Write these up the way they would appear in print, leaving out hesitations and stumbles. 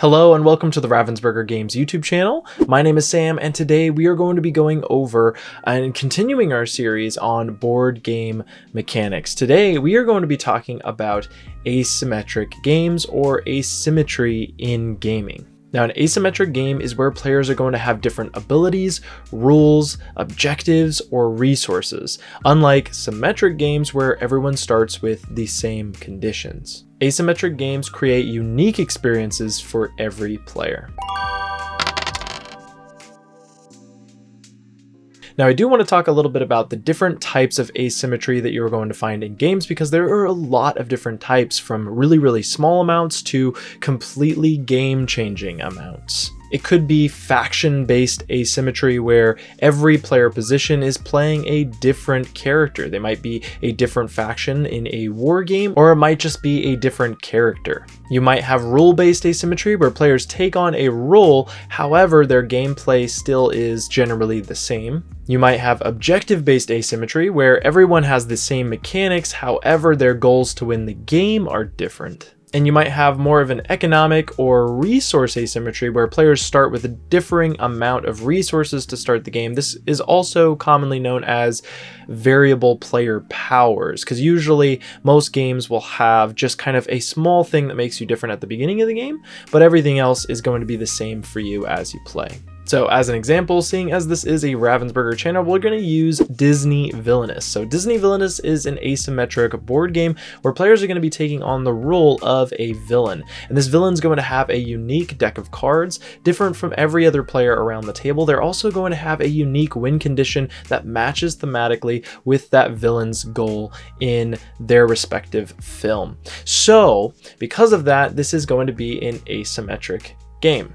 Hello and welcome to the Ravensburger Games YouTube channel. My name is Sam and today we are going to be going over and continuing our series on board game mechanics. Today we are going to be talking about asymmetric games or asymmetry in gaming. Now, an asymmetric game is where players are going to have different abilities, rules, objectives, or resources, unlike symmetric games where everyone starts with the same conditions. Asymmetric games create unique experiences for every player. Now, I do want to talk a little bit about the different types of asymmetry that you're going to find in games, because there are a lot of different types, from really small amounts to completely game-changing amounts. It could be faction-based asymmetry where every player position is playing a different character. They might be a different faction in a war game, or it might just be a different character. You might have rule-based asymmetry where players take on a role, however, their gameplay still is generally the same. You might have objective-based asymmetry where everyone has the same mechanics, however, their goals to win the game are different. And you might have more of an economic or resource asymmetry where players start with a differing amount of resources to start the game. This is also commonly known as variable player powers, because usually most games will have just kind of a small thing that makes you different at the beginning of the game, but everything else is going to be the same for you as you play. So as an example, seeing as this is a Ravensburger channel, we're going to use Disney Villainous. So Disney Villainous is an asymmetric board game where players are going to be taking on the role of a villain. And this villain's going to have a unique deck of cards, different from every other player around the table. They're also going to have a unique win condition that matches thematically with that villain's goal in their respective film. So because of that, this is going to be an asymmetric game.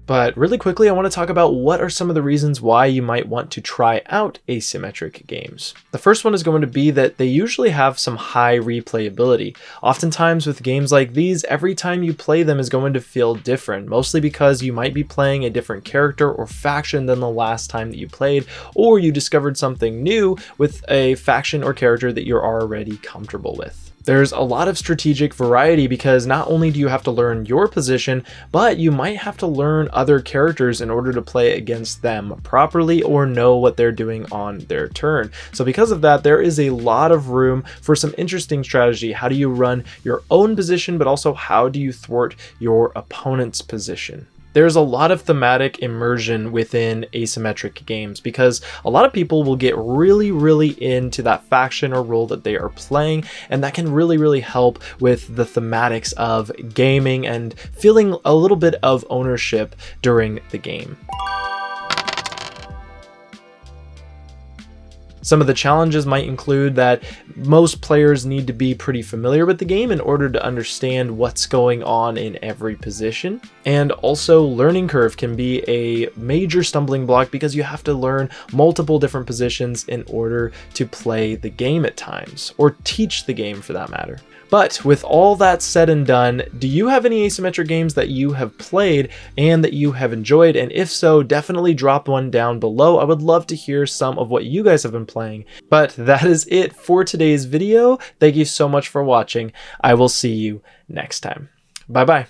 But really quickly, I want to talk about what are some of the reasons why you might want to try out asymmetric games. The first one is going to be that they usually have some high replayability. Oftentimes with games like these, every time you play them is going to feel different, mostly because you might be playing a different character or faction than the last time that you played, or you discovered something new with a faction or character that you're already comfortable with. There's a lot of strategic variety because not only do you have to learn your position, but you might have to learn other characters in order to play against them properly or know what they're doing on their turn. So because of that, there is a lot of room for some interesting strategy. How do you run your own position, but also how do you thwart your opponent's position? There's a lot of thematic immersion within asymmetric games because a lot of people will get really into that faction or role that they are playing, and that can really help with the thematics of gaming and feeling a little bit of ownership during the game. Some of the challenges might include that most players need to be pretty familiar with the game in order to understand what's going on in every position. And also, learning curve can be a major stumbling block because you have to learn multiple different positions in order to play the game at times, or teach the game for that matter. But with all that said and done, do you have any asymmetric games that you have played and that you have enjoyed? And if so, definitely drop one down below. I would love to hear some of what you guys have been playing. But that is it for today's video. Thank you so much for watching. I will see you next time. Bye bye.